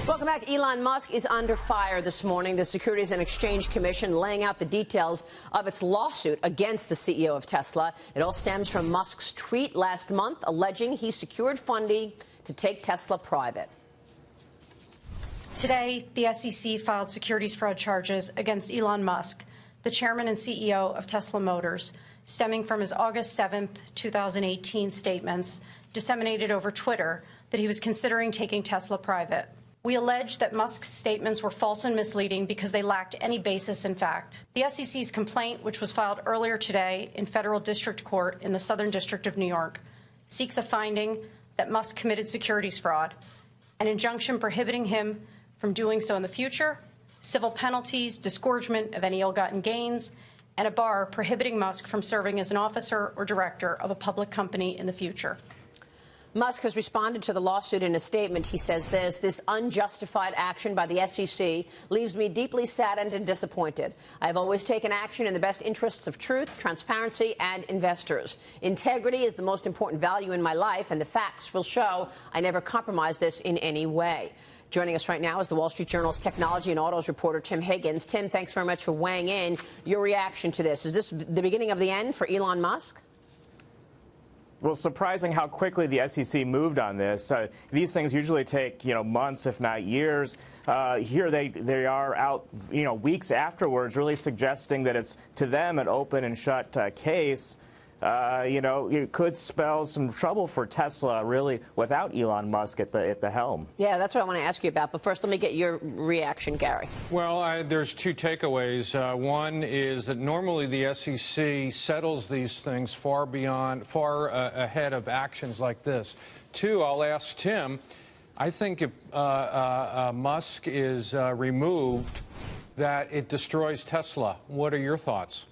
Welcome back. Elon Musk is under fire this morning. The Securities and Exchange Commission laying out the details of its lawsuit against the CEO of Tesla. It all stems from Musk's tweet last month alleging he secured funding to take Tesla private. Today, the SEC filed securities fraud charges against Elon Musk, the chairman and CEO of Tesla Motors, stemming from his August 7, 2018 statements disseminated over Twitter that he was considering taking Tesla private. We allege that Musk's statements were false and misleading because they lacked any basis in fact. The SEC's complaint, which was filed earlier today in federal district court in the Southern District of New York, seeks a finding that Musk committed securities fraud, an injunction prohibiting him from doing so in the future, civil penalties, disgorgement of any ill-gotten gains, and a bar prohibiting Musk from serving as an officer or director of a public company in the future. Musk has responded to the lawsuit in a statement. He says this unjustified action by the SEC leaves me deeply saddened and disappointed. I have always taken action in the best interests of truth, transparency, and investors. Integrity is the most important value in my life, and the facts will show I never compromised this in any way. Joining us right now is the Wall Street Journal's technology and autos reporter, Tim Higgins. Tim, thanks very much for weighing in. Your reaction to this. Is this the beginning of the end for Elon Musk? Well, surprising how quickly the SEC moved on this. These things usually take, months, if not years. Here they are out, weeks afterwards, really suggesting that it's, to them, an open and shut case. It could spell some trouble for Tesla, really, without Elon Musk at the helm. Yeah, that's what I want to ask you about. But first, let me get your reaction, Gary. Well, there's two takeaways. One is that normally the SEC settles these things far ahead of actions like this. Two, I'll ask Tim, I think if Musk is removed, that it destroys Tesla. What are your thoughts?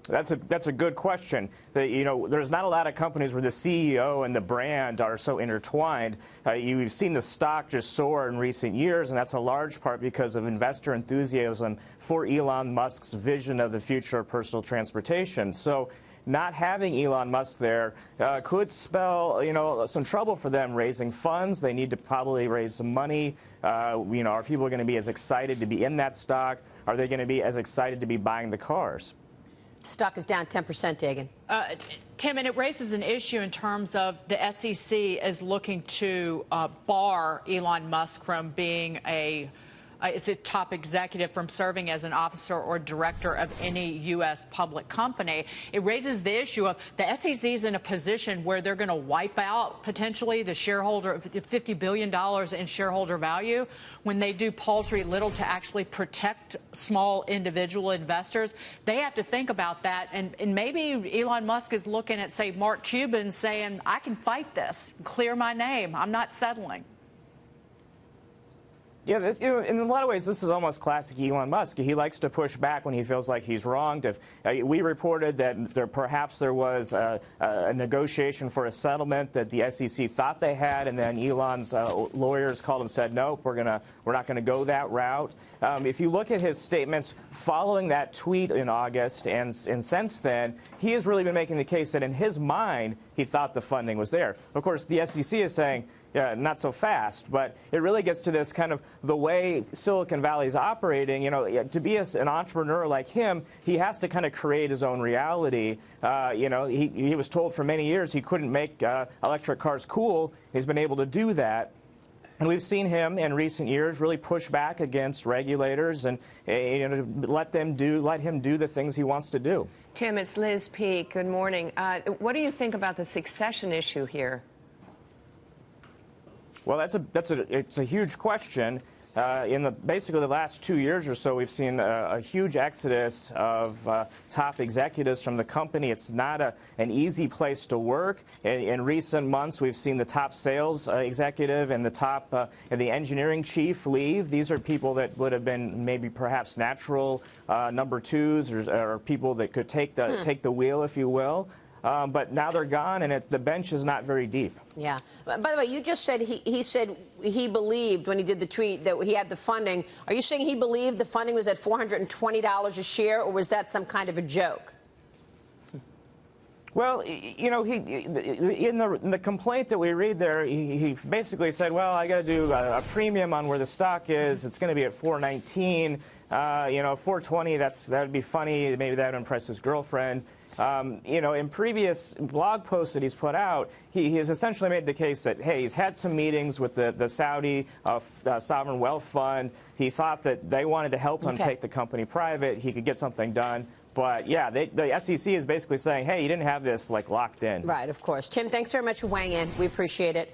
That's a good question. There's not a lot of companies where the CEO and the brand are so intertwined. You've seen the stock just soar in recent years, and that's a large part because of investor enthusiasm for Elon Musk's vision of the future of personal transportation. So not having Elon Musk there could spell, some trouble for them raising funds. They need to probably raise some money. Are people going to be as excited to be in that stock? Are they going to be as excited to be buying the cars? Stock is down 10%, Higgins. Tim, and it raises an issue in terms of the SEC is looking to bar Elon Musk from being a top executive from serving as an officer or director of any U.S. public company. It raises the issue of the SEC is in a position where they're going to wipe out potentially the shareholder $50 billion in shareholder value when they do paltry little to actually protect small individual investors. They have to think about that. And maybe Elon Musk is looking at, say, Mark Cuban saying, I can fight this, clear my name. I'm not settling. Yeah, in a lot of ways, this is almost classic Elon Musk. He likes to push back when he feels like he's wronged. We reported that perhaps there was a negotiation for a settlement that the SEC thought they had, and then Elon's lawyers called and said, nope, we're not going to go that route. If you look at his statements following that tweet in August and since then, he has really been making the case that in his mind, he thought the funding was there. Of course, the SEC is saying, yeah, not so fast, but it really gets to this kind of the way Silicon Valley is operating. To be an entrepreneur like him, he has to kind of create his own reality. He was told for many years he couldn't make electric cars cool. He's been able to do that. And we've seen him in recent years really push back against regulators and let him do the things he wants to do. Tim, it's Liz Peek. Good morning. What do you think about the succession issue here? Well, it's a huge question. Basically the last 2 years or so, we've seen a huge exodus of top executives from the company. It's not an easy place to work. In recent months, we've seen the top sales executive and the engineering chief leave. These are people that would have been maybe perhaps natural number twos or people that could take the wheel, if you will. But now they're gone, and the bench is not very deep. Yeah. By the way, you just said he said he believed when he did the tweet that he had the funding. Are you saying he believed the funding was at $420 a share, or was that some kind of a joke? Well, you know, in the complaint that we read there, he basically said, well, I got to do a premium on where the stock is. It's going to be at $4.19. You know, $4.20. That'd be funny. Maybe that would impress his girlfriend. You know, in previous blog posts that he's put out, he has essentially made the case that, hey, he's had some meetings with the Saudi Sovereign Wealth Fund. He thought that they wanted to help him take the company private. He could get something done. But, yeah, the SEC is basically saying, hey, you didn't have this, like, locked in. Right, of course. Tim, thanks very much for weighing in. We appreciate it.